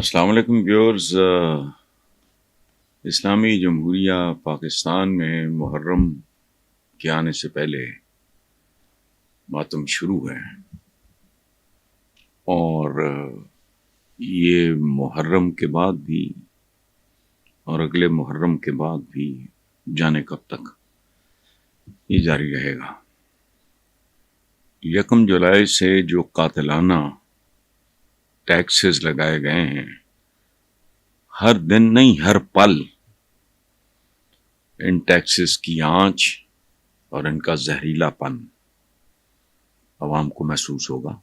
السلام علیکم ویورز. اسلامی جمہوریہ پاکستان میں محرم کے آنے سے پہلے ماتم شروع ہے اور یہ محرم کے بعد بھی اور اگلے محرم کے بعد بھی جانے کب تک یہ جاری رہے گا. 1 جولائی سے جو قاتلانہ ٹیکسز لگائے گئے ہیں، ہر دن نہیں ہر پل ان ٹیکسز کی آنچ اور ان کا زہریلا پن عوام کو محسوس ہوگا.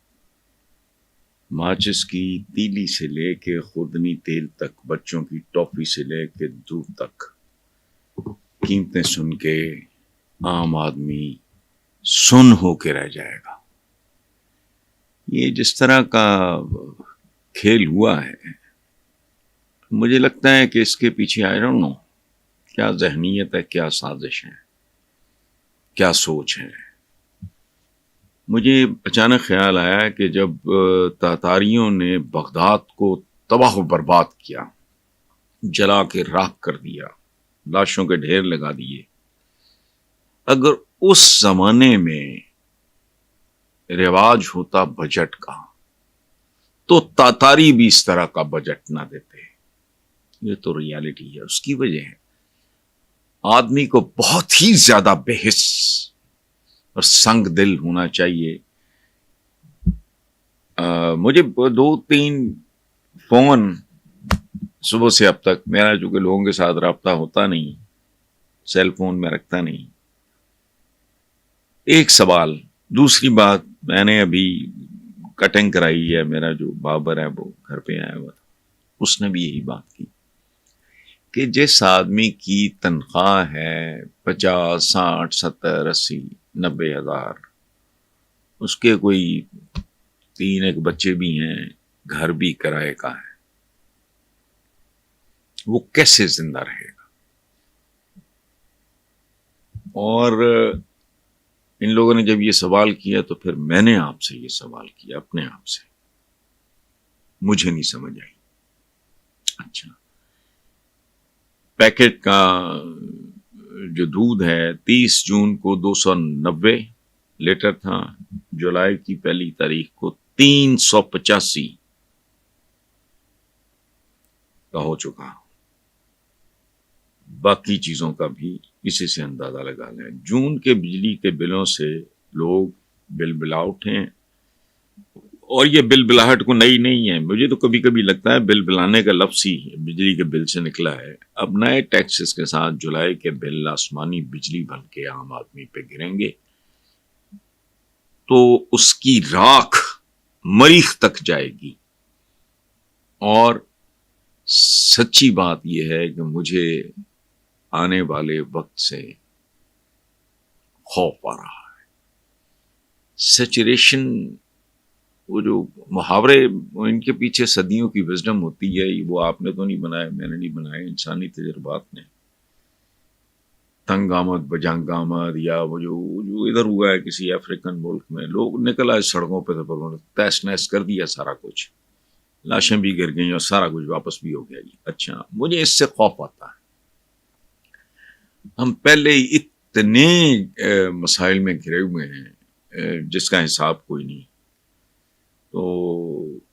ماچس کی تیلی سے لے کے خوردنی تیل تک، بچوں کی ٹافی سے لے کے دودھ تک، قیمتیں سن کے عام آدمی سن ہو کے رہ جائے گا. یہ جس طرح کا کھیل ہوا ہے، مجھے لگتا ہے کہ اس کے پیچھے آئی ڈونٹ نو کیا ذہنیت ہے، کیا سازش ہے، کیا سوچ ہے. مجھے اچانک خیال آیا کہ جب تاتاریوں نے بغداد کو تباہ و برباد کیا، جلا کے راکھ کر دیا، لاشوں کے ڈھیر لگا دیے، اگر اس زمانے میں رواج ہوتا بجٹ کا تو تاتاری بھی اس طرح کا بجٹ نہ دیتے. یہ تو ریالٹی ہے. اس کی وجہ ہے آدمی کو بہت ہی زیادہ بے حس اور سنگ دل ہونا چاہیے. مجھے 2-3 فون صبح سے اب تک، میرا چونکہ لوگوں کے ساتھ رابطہ ہوتا نہیں، سیل فون میں رکھتا نہیں. ایک سوال. دوسری بات، میں نے ابھی کٹنگ کرائی ہے، میرا جو بابر ہے وہ گھر پہ آیا ہوا تھا، اس نے بھی یہی بات کی کہ جس آدمی کی تنخواہ ہے 50, 60, 70, 80, 90 ہزار، اس کے کوئی 3 بچے بھی ہیں، گھر بھی کرائے کا ہے، وہ کیسے زندہ رہے گا؟ اور ان لوگوں نے جب یہ سوال کیا تو پھر میں نے آپ سے یہ سوال کیا اپنے آپ سے، مجھے نہیں سمجھ آئی. اچھا، پیکٹ کا جو دودھ ہے 30 جون کو 290 لیٹر تھا، جولائی کی 1 تاریخ کو 385 کا ہو چکا. باقی چیزوں کا بھی اسی سے اندازہ لگا لیں. جون کے بجلی کے بلوں سے لوگ بل بلا اٹھے، اور یہ بل بلاہٹ کو نئی نہیں ہے. مجھے تو کبھی کبھی لگتا ہے بل بلانے کا لفظ ہی بجلی کے بل سے نکلا ہے. اب نئے ٹیکسز کے ساتھ جولائی کے بل آسمانی بجلی بن کے عام آدمی پہ گریں گے تو اس کی راکھ مریخ تک جائے گی. اور سچی بات یہ ہے کہ مجھے آنے والے وقت سے خوف آ رہا ہے. سیچوریشن، وہ جو محاورے، ان کے پیچھے صدیوں کی وزڈم ہوتی ہے. وہ آپ نے تو نہیں بنایا، میں نے نہیں بنایا، انسانی تجربات نے. تنگ آمد بجنگ آمد، یا وہ جو ادھر ہوا ہے کسی افریقن ملک میں، لوگ نکل آئے سڑکوں پہ تو تیس نیس کر دیا سارا کچھ، لاشیں بھی گر گئیں اور سارا کچھ واپس بھی ہو گیا. جی اچھا، مجھے اس سے خوف آتا ہے. ہم پہلے اتنے مسائل میں گھرے ہوئے ہیں جس کا حساب کوئی نہیں. تو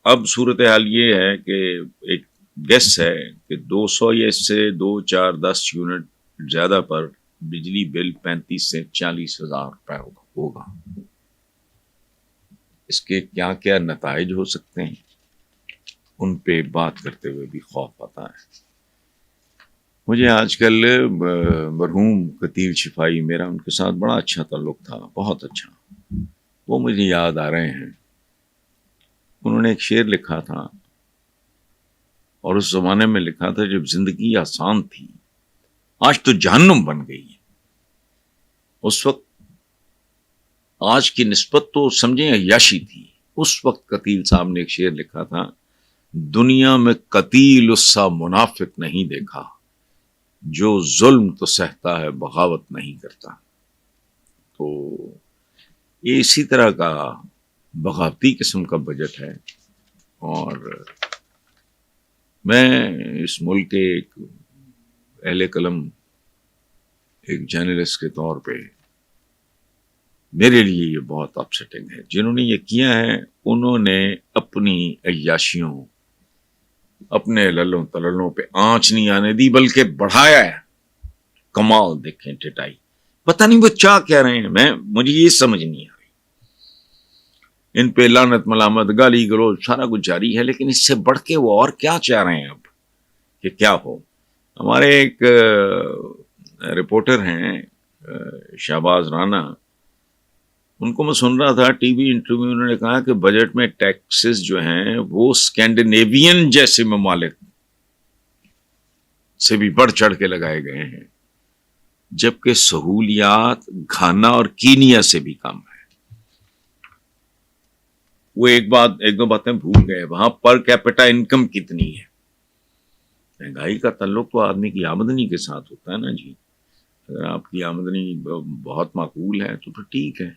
اب صورتحال یہ ہے کہ ایک گیس ہے کہ 200 یا اس سے 2, 4, 10 یونٹ زیادہ پر بجلی بل 35 سے 40 ہزار روپے ہوگا. اس کے کیا کیا نتائج ہو سکتے ہیں، ان پہ بات کرتے ہوئے بھی خوف آتا ہے. مجھے آج کل مرحوم قتیل شفائی، میرا ان کے ساتھ بڑا اچھا تعلق تھا، بہت اچھا. وہ مجھے یاد آ رہے ہیں. انہوں نے ایک شعر لکھا تھا، اور اس زمانے میں لکھا تھا جب زندگی آسان تھی، آج تو جہنم بن گئی ہے. اس وقت آج کی نسبت تو سمجھیں عیاشی تھی. اس وقت قتیل صاحب نے ایک شعر لکھا تھا، دنیا میں قتیل اس سا منافق نہیں دیکھا، جو ظلم تو سہتا ہے بغاوت نہیں کرتا. تو یہ اسی طرح کا بغاوتی قسم کا بجٹ ہے. اور میں اس ملک کے ایک اہل قلم، ایک جرنلسٹ کے طور پہ میرے لیے یہ بہت اپسیٹنگ ہے. جنہوں نے یہ کیا ہے انہوں نے اپنی عیاشیوں، اپنے للوں تللوں پہ آنچ نہیں آنے دی بلکہ بڑھایا ہے. کمال دیکھیں ٹٹائی. پتہ نہیں وہ کیا کہہ رہے ہیں، مجھے یہ سمجھ نہیں آ رہی. ان پہ لعنت ملامت گالی گلوچ سارا کچھ جاری ہے، لیکن اس سے بڑھ کے وہ اور کیا چاہ رہے ہیں اب کہ کیا ہو. ہمارے ایک رپورٹر ہیں شہباز رانا، ان کو میں سن رہا تھا ٹی وی انٹرویو، انہوں نے کہا کہ بجٹ میں ٹیکسز جو ہیں وہ اسکینڈینیوین جیسے ممالک سے بھی بڑھ چڑھ کے لگائے گئے ہیں، جبکہ سہولیات گھانا اور کینیا سے بھی کم ہے. وہ ایک دو باتیں بھول گئے. وہاں پر کیپٹا انکم کتنی ہے؟ مہنگائی کا تعلق تو آدمی کی آمدنی کے ساتھ ہوتا ہے نا جی. اگر آپ کی آمدنی بہت معقول ہے تو ٹھیک ہے،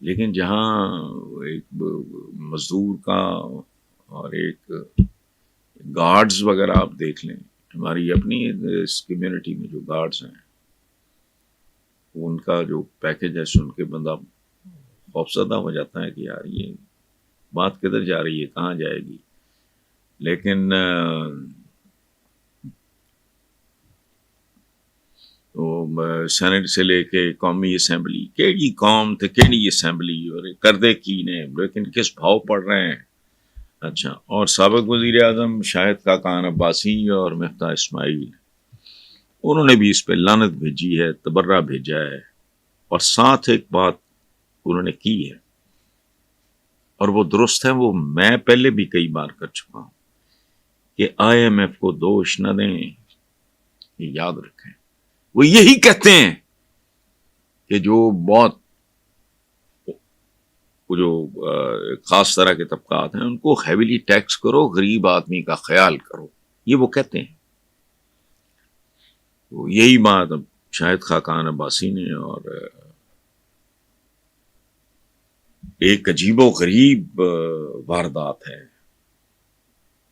لیکن جہاں ایک مزدور کا اور ایک گارڈز وغیرہ آپ دیکھ لیں، ہماری اپنی اس کمیونٹی میں جو گارڈز ہیں ان کا جو پیکج ہے سن کے بندہ خوفزدہ ہو جاتا ہے کہ یار یہ بات کدھر جا رہی ہے، کہاں جائے گی. لیکن سینٹ سے لے کے قومی اسمبلی، کیڑی قوم تھے کیڑی اسمبلی اور کردے کی نے، لیکن کس بھاؤ پڑ رہے ہیں. اچھا، اور سابق وزیر اعظم شاہد خاقان عباسی اور مفتاح اسماعیل، انہوں نے بھی اس پہ لعنت بھیجی ہے، تبرہ بھیجا ہے. اور ساتھ ایک بات انہوں نے کی ہے اور وہ درست ہے، وہ میں پہلے بھی کئی بار کر چکا ہوں کہ IMF کو دوش نہ دیں. یہ یاد رکھیں، وہ یہی کہتے ہیں کہ جو بہت جو خاص طرح کے طبقات ہیں ان کو ہیویلی ٹیکس کرو، غریب آدمی کا خیال کرو، یہ وہ کہتے ہیں. تو یہی بات اب شاہد خاقان عباسی نے، اور ایک عجیب و غریب واردات ہے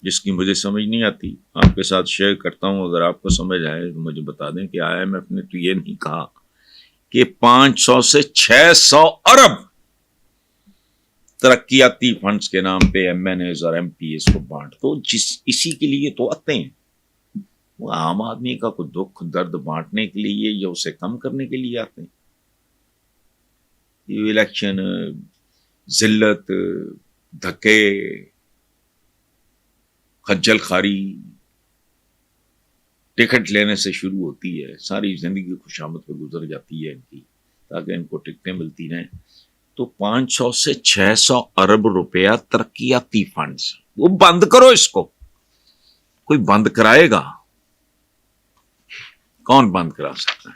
جس کی مجھے سمجھ نہیں آتی، آپ کے ساتھ شیئر کرتا ہوں. اگر آپ کو سمجھ آئے تو مجھے بتا دیں کہ IMF نے تو یہ نہیں کہا کہ 500 سے 600 ارب ترقیاتی فنڈز کے نام پہ MNAs اور MPs کو بانٹ دو. اسی کے لیے تو آتے ہیں، وہ عام آدمی کا کوئی دکھ درد بانٹنے کے لیے یا اسے کم کرنے کے لیے آتے ہیں. یہ الیکشن، ذلت، دھکے، خجل خواری ٹکٹ لینے سے شروع ہوتی ہے، ساری زندگی خوشامد پہ گزر جاتی ہے ان کی تاکہ ان کو ٹکٹیں ملتی رہیں. تو 500 سے 600 ارب روپیہ ترقیاتی فنڈز، وہ بند کرو. اس کو کوئی بند کرائے گا؟ کون بند کرا سکتا ہے؟